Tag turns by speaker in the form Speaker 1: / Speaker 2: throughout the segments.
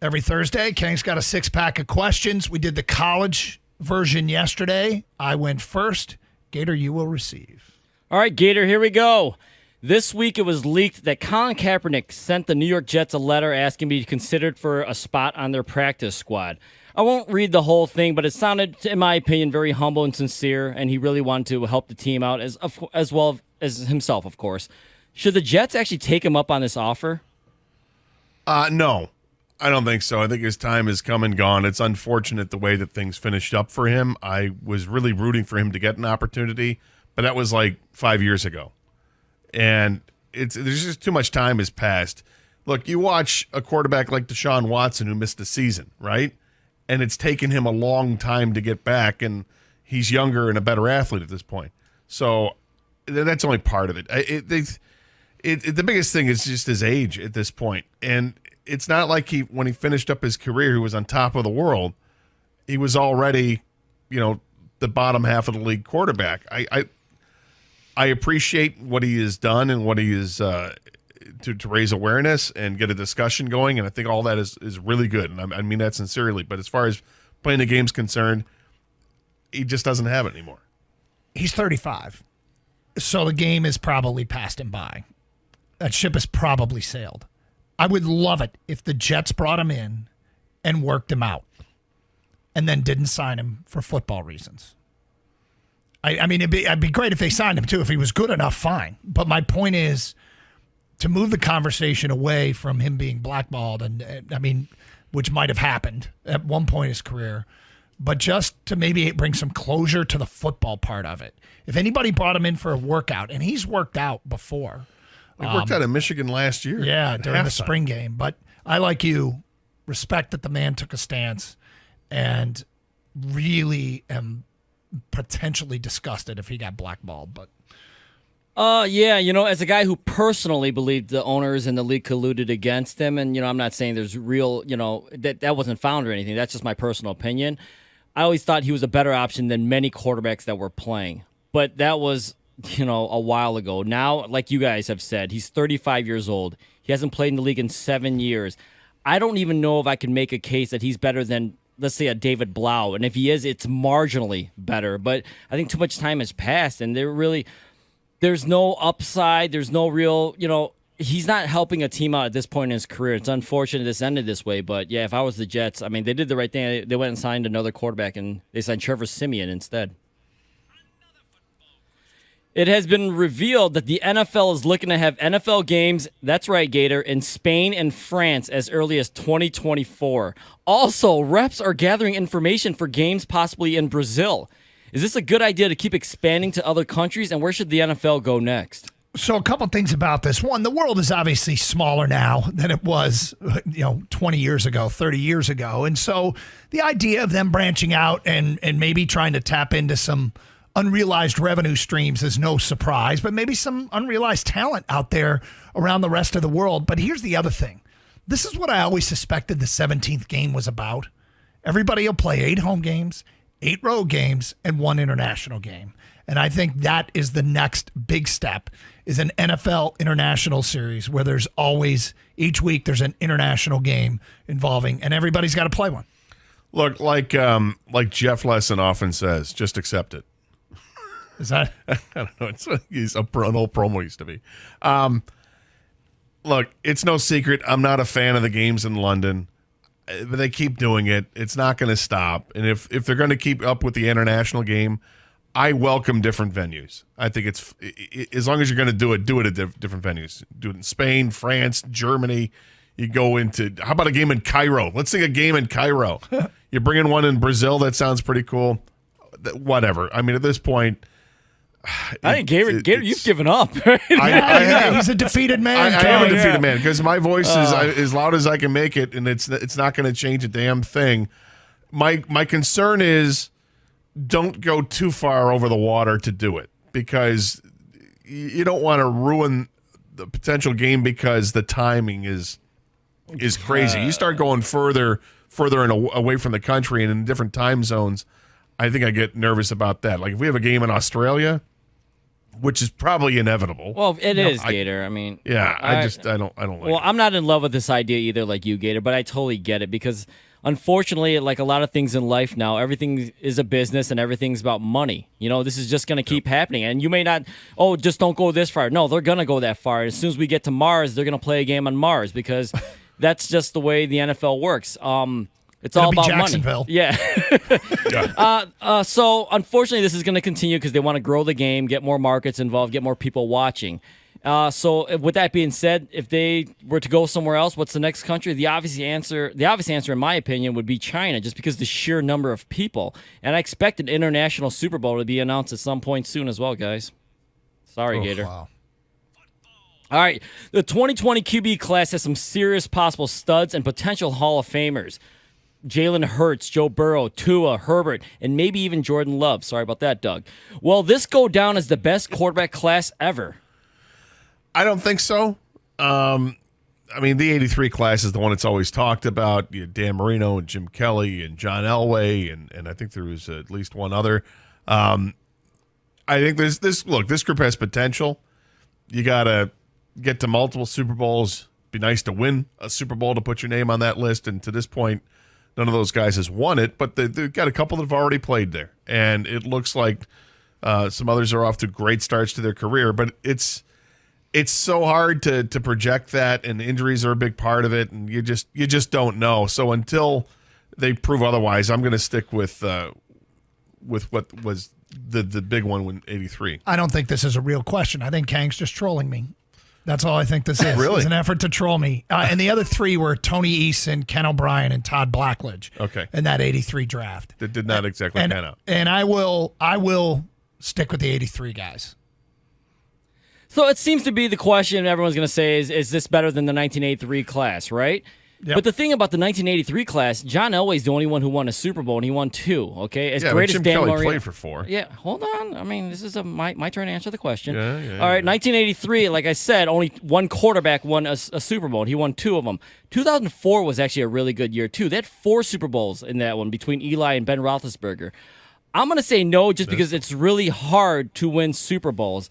Speaker 1: Every Thursday, Kenny's got a six-pack of questions. We did the college version yesterday. I went first. Gator, you will receive.
Speaker 2: All right, Gator, here we go. This week it was leaked that Colin Kaepernick sent the New York Jets a letter asking to be considered for a spot on their practice squad. I won't read the whole thing, but it sounded, in my opinion, very humble and sincere, and he really wanted to help the team out as well as himself, of course. Should the Jets actually take him up on this offer?
Speaker 3: No, I don't think so. I think his time has come and gone. It's unfortunate the way that things finished up for him. I was really rooting for him to get an opportunity, but that was like 5 years ago. And there's just too much time has passed. Look, you watch a quarterback like Deshaun Watson who missed a season, right? And it's taken him a long time to get back, and he's younger and a better athlete at this point. So that's only part of it. The biggest thing is just his age at this point. And it's not like when he finished up his career, he was on top of the world. He was already, the bottom half of the league quarterback. I appreciate what he has done and what he is to raise awareness and get a discussion going, and I think all that is really good, and I mean that sincerely. But as far as playing the game's concerned, he just doesn't have it anymore.
Speaker 1: He's 35, so the game is probably passed him by. That ship has probably sailed. I would love it if the Jets brought him in and worked him out and then didn't sign him for football reasons. I mean, it'd be great if they signed him, too. If he was good enough, fine. But my point is to move the conversation away from him being blackballed, which might have happened at one point in his career, but just to maybe bring some closure to the football part of it. If anybody brought him in for a workout, and he's worked out before.
Speaker 3: He worked out in Michigan last year.
Speaker 1: Yeah, during the spring game. But I, like you, respect that the man took a stance and really am potentially disgusted if he got blackballed. But
Speaker 2: as a guy who personally believed the owners and the league colluded against him, and I'm not saying there's real, that wasn't found or anything. That's just my personal opinion. I always thought he was a better option than many quarterbacks that were playing. But that was, a while ago. Now, like you guys have said, he's 35 years old. He hasn't played in the league in 7 years. I don't even know if I can make a case that he's better than, let's say, a David Blau. And if he is, it's marginally better. But I think too much time has passed, and there's no upside. There's no real, he's not helping a team out at this point in his career. It's unfortunate this ended this way. But, yeah, if I was the Jets, they did the right thing. They went and signed another quarterback, and they signed Trevor Siemian instead. It has been revealed that the NFL is looking to have NFL games, that's right, Gator, in Spain and France as early as 2024. Also, reps are gathering information for games possibly in Brazil. Is this a good idea to keep expanding to other countries, and where should the NFL go next?
Speaker 1: So a couple things about this. One, the world is obviously smaller now than it was, 20 years ago, 30 years ago. And so the idea of them branching out and maybe trying to tap into some unrealized revenue streams is no surprise, but maybe some unrealized talent out there around the rest of the world. But here's the other thing. This is what I always suspected the 17th game was about. Everybody will play 8 home games, 8 road games, and 1 international game. And I think that is the next big step, is an NFL international series where there's always, each week there's an international game involving, and everybody's got to play one.
Speaker 3: Look, like Jeff Lesson often says, just accept it.
Speaker 1: Is that?
Speaker 3: I don't know. He's an old promo used to be. Look, it's no secret. I'm not a fan of the games in London, but they keep doing it. It's not going to stop. And if they're going to keep up with the international game, I welcome different venues. I think it's as long as you're going to do it at different venues. Do it in Spain, France, Germany. You go into, how about a game in Cairo? Let's see a game in Cairo. You bring in one in Brazil. That sounds pretty cool. Whatever. At this point,
Speaker 2: I think Gator, you've given up.
Speaker 1: He's a defeated man.
Speaker 3: I am a defeated man because my voice is as loud as I can make it, and it's not going to change a damn thing. My concern is don't go too far over the water to do it, because you don't want to ruin the potential game because the timing is crazy. You start going further and away from the country and in different time zones, I think I get nervous about that. Like if we have a game in Australia, which is probably inevitable.
Speaker 2: Well, it is, Gator. I mean,
Speaker 3: yeah, I don't like
Speaker 2: well,
Speaker 3: it.
Speaker 2: I'm not in love with this idea either, like you, Gator, but I totally get it because unfortunately, like a lot of things in life now, everything is a business and everything's about money. This is just going to keep happening. And you may not, just don't go this far. No, they're going to go that far. As soon as we get to Mars, they're going to play a game on Mars because that's just the way the NFL works. It's all about
Speaker 1: Jacksonville.
Speaker 2: money. Yeah. So unfortunately, this is going to continue because they want to grow the game, get more markets involved, get more people watching. So with that being said, if they were to go somewhere else, what's the next country? The obvious answer, in my opinion, would be China, just because the sheer number of people. And I expect an international Super Bowl to be announced at some point soon as well, guys. Sorry, Gator.
Speaker 1: Wow.
Speaker 2: All right, the 2020 QB class has some serious possible studs and potential Hall of Famers. Jalen Hurts, Joe Burrow, Tua, Herbert, and maybe even Jordan Love. Sorry about that, Doug. Will this go down as the best quarterback class ever?
Speaker 3: I don't think so. The 83 class is the one that's always talked about. You had Dan Marino and Jim Kelly and John Elway, and I think there was at least one other. I think this group has potential. You got to get to multiple Super Bowls. Be nice to win a Super Bowl to put your name on that list, and to this point, none of those guys has won it, but they've got a couple that have already played there. And it looks like some others are off to great starts to their career, but it's so hard to project that, and injuries are a big part of it, and you just don't know. So until they prove otherwise, I'm going to stick with what was the big one in 83.
Speaker 1: I don't think this is a real question. I think Kang's just trolling me. That's all I think this is.
Speaker 3: Really?
Speaker 1: It's an effort to troll me. And the other three were Tony Eason, Ken O'Brien, and Todd Blackledge.
Speaker 3: Okay.
Speaker 1: In that 83 draft.
Speaker 3: That did not exactly pan out.
Speaker 1: And I will stick with the 83 guys.
Speaker 2: So it seems to be the question everyone's going to say is this better than the 1983 class, right?
Speaker 1: Yep.
Speaker 2: But the thing about the 1983 class, John Elway's the only one who won a Super Bowl, and he won 2, okay? As great
Speaker 3: Jim
Speaker 2: as Dan
Speaker 3: Kelly
Speaker 2: Marino
Speaker 3: played for 4.
Speaker 2: Yeah, hold on. This is my turn to answer the question.
Speaker 3: Yeah,
Speaker 2: All right, 1983, like I said, only one quarterback won a Super Bowl, and he won 2 of them. 2004 was actually a really good year, too. They had 4 Super Bowls in that one between Eli and Ben Roethlisberger. I'm going to say no just because it's really hard to win Super Bowls.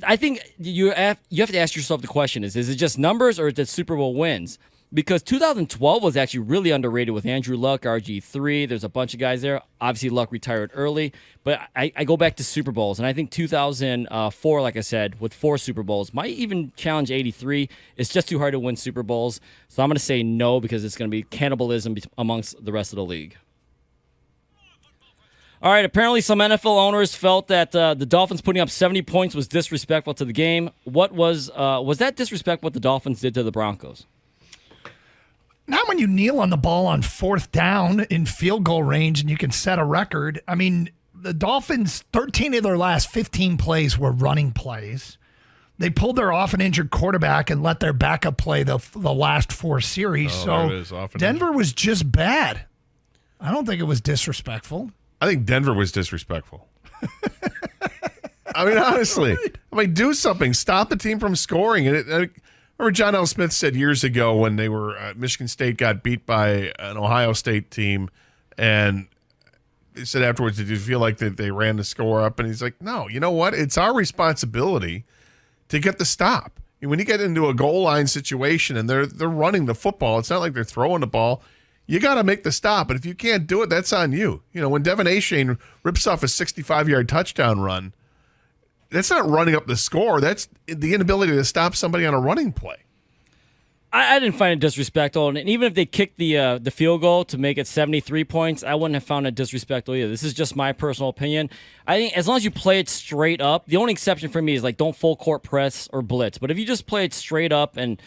Speaker 2: I think you have to ask yourself the question, is it just numbers or is it Super Bowl wins? Because 2012 was actually really underrated with Andrew Luck, RG3. There's a bunch of guys there. Obviously, Luck retired early. But I go back to Super Bowls. And I think 2004, like I said, with 4 Super Bowls, might even challenge 83. It's just too hard to win Super Bowls. So I'm going to say no because it's going to be cannibalism amongst the rest of the league. All right, apparently some NFL owners felt that the Dolphins putting up 70 points was disrespectful to the game. What was that disrespect what the Dolphins did to the Broncos?
Speaker 1: Not when you kneel on the ball on 4th down in field goal range and you can set a record. I mean, the Dolphins, 13 of their last 15 plays were running plays. They pulled their often injured quarterback and let their backup play the last 4 series. So Denver was just bad. I don't think it was disrespectful.
Speaker 3: I think Denver was disrespectful. I mean, honestly. Do something. Stop the team from scoring. And I remember John L. Smith said years ago when they were Michigan State got beat by an Ohio State team, and he said afterwards, did you feel like that they ran the score up? And he's like, no, you know what? It's our responsibility to get the stop. When you get into a goal line situation and they're running the football, it's not like they're throwing the ball. You got to make the stop, and if you can't do it, that's on you. When Devin Achane rips off a 65-yard touchdown run, that's not running up the score. That's the inability to stop somebody on a running play.
Speaker 2: I didn't find it disrespectful, and even if they kicked the field goal to make it 73 points, I wouldn't have found it disrespectful either. This is just my personal opinion. I think as long as you play it straight up, the only exception for me is don't full court press or blitz. But if you just play it straight up and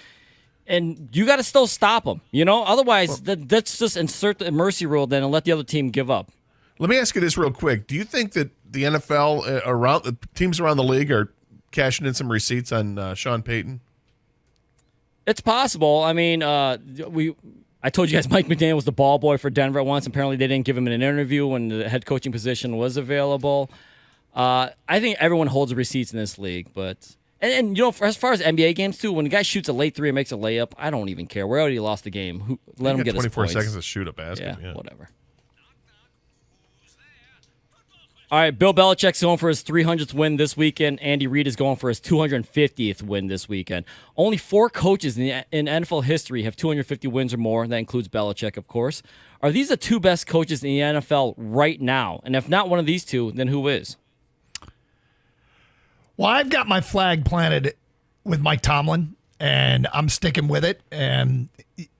Speaker 2: you got to still stop them, Otherwise, let's just insert the mercy rule then and let the other team give up.
Speaker 3: Let me ask you this real quick. Do you think that the NFL, around the teams around the league, are cashing in some receipts on Sean Payton?
Speaker 2: It's possible. I mean, I told you guys Mike McDaniel was the ball boy for Denver once. Apparently, they didn't give him an interview when the head coaching position was available. I think everyone holds receipts in this league, but... And as far as NBA games, too, when a guy shoots a late 3 and makes a layup, I don't even care. We already lost the game. Let him get his points.
Speaker 3: 24 seconds to shoot a basket.
Speaker 2: Yeah, whatever. All right, Bill Belichick's going for his 300th win this weekend. Andy Reid is going for his 250th win this weekend. Only 4 coaches in NFL history have 250 wins or more. That includes Belichick, of course. Are these the 2 best coaches in the NFL right now? And if not one of these 2, then who is?
Speaker 1: Well, I've got my flag planted with Mike Tomlin, and I'm sticking with it. And,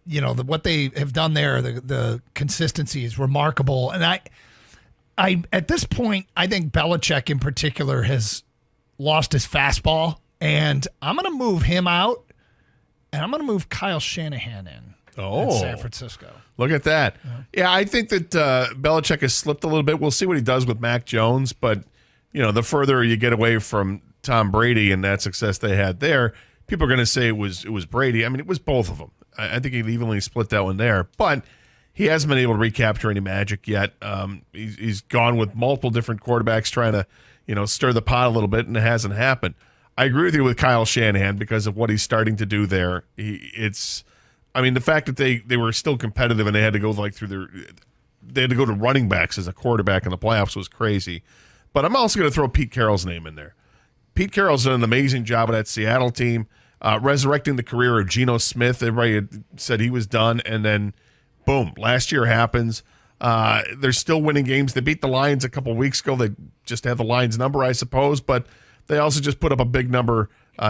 Speaker 1: what they have done there, the consistency is remarkable. And I at this point, I think Belichick in particular has lost his fastball, and I'm going to move him out, and I'm going to move Kyle Shanahan in San Francisco.
Speaker 3: Look at that. Yeah, I think that Belichick has slipped a little bit. We'll see what he does with Mac Jones, but the further you get away from Tom Brady and that success they had there, people are going to say it was Brady. I mean, it was both of them. I think he'd evenly split that one there, but he hasn't been able to recapture any magic yet. He's gone with multiple different quarterbacks trying to, stir the pot a little bit, and it hasn't happened. I agree with you with Kyle Shanahan because of what he's starting to do there. The fact that they were still competitive and they had to go they had to go to running backs as a quarterback in the playoffs was crazy. But I'm also going to throw Pete Carroll's name in there. Pete Carroll's done an amazing job with that Seattle team, resurrecting the career of Geno Smith. Everybody had said he was done, and then boom, last year happens. They're still winning games. They beat the Lions a couple weeks ago. They just have the Lions number, I suppose, but they also just put up a big number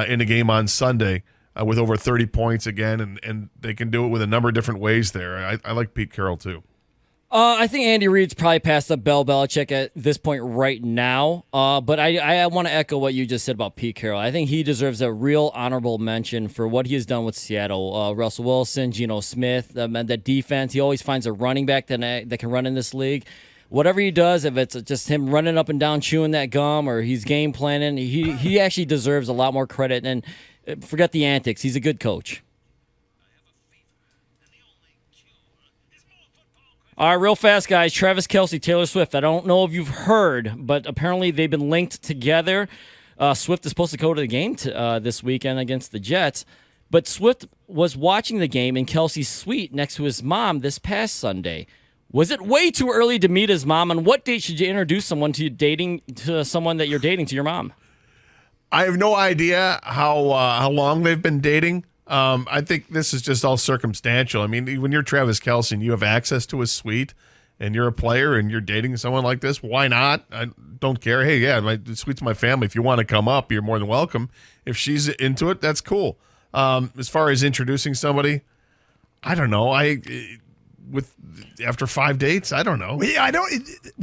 Speaker 3: in a game on Sunday with over 30 points again, and they can do it with a number of different ways there. I like Pete Carroll, too.
Speaker 2: I think Andy Reid's probably passed up Bill Belichick at this point right now. But I want to echo what you just said about Pete Carroll. I think he deserves a real honorable mention for what he has done with Seattle. Russell Wilson, Geno Smith, that defense. He always finds a running back that can run in this league. Whatever he does, if it's just him running up and down chewing that gum or he's game planning, he actually deserves a lot more credit. And forget the antics. He's a good coach. All right, real fast, guys. Travis Kelce, Taylor Swift. I don't know if you've heard, but apparently they've been linked together. Swift is supposed to go to the game this weekend against the Jets, but Swift was watching the game in Kelce's suite next to his mom this past Sunday. Was it way too early to meet his mom? And what date should you introduce someone to someone that you're dating to your mom?
Speaker 3: I have no idea how long they've been dating. I think this is just all circumstantial. I mean, when you're Travis Kelce and you have access to his suite and you're a player and you're dating someone like this, why not? I don't care. Hey, yeah, my suite's my family. If you want to come up, you're more than welcome. If she's into it, that's cool. As far as introducing somebody, I don't know. After 5 dates, I don't know.
Speaker 1: We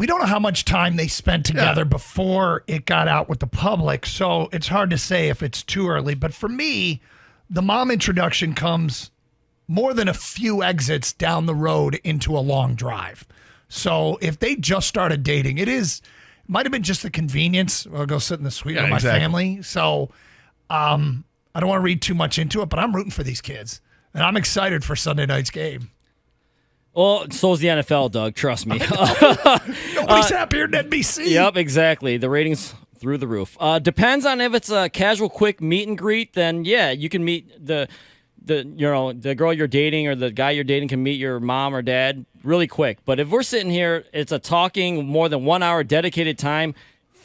Speaker 1: don't know how much time they spent together before it got out with the public, so it's hard to say if it's too early. But for me, the mom introduction comes more than a few exits down the road into a long drive. So if they just started dating, it might have been just the convenience. I'll go sit in the suite with my family. So I don't want to read too much into it, but I'm rooting for these kids. And I'm excited for Sunday night's game.
Speaker 2: Well, so's the NFL, Doug. Trust me.
Speaker 1: Nobody's happier than NBC.
Speaker 2: Yep, exactly. The ratings through the roof. Depends on if it's a casual, quick meet and greet. Then yeah, you can meet the girl you're dating or the guy you're dating can meet your mom or dad really quick. But if we're sitting here, it's a talking more than 1 hour dedicated time,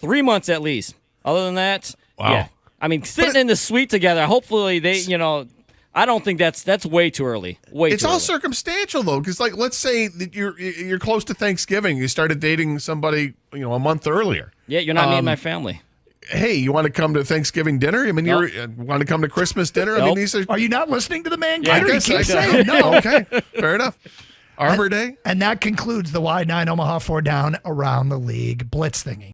Speaker 2: 3 months at least. Other than that,
Speaker 3: wow.
Speaker 2: Yeah. I mean, sitting in the suite together. Hopefully they, I don't think that's way too early.
Speaker 3: It's all circumstantial though, because let's say that you're close to Thanksgiving, you started dating somebody a month earlier.
Speaker 2: Yeah, you're not meeting my family.
Speaker 3: Hey, you want to come to Thanksgiving dinner? I mean,
Speaker 2: Nope.
Speaker 3: you want to come to Christmas dinner?
Speaker 2: Nope.
Speaker 3: I mean, these
Speaker 1: Are you not listening to the man?
Speaker 3: I guess
Speaker 1: He keeps
Speaker 3: I
Speaker 1: saying no.
Speaker 3: Okay, fair enough. Arbor Day,
Speaker 1: and that concludes the Y9 Omaha 4 Down Around the League Blitz thingy.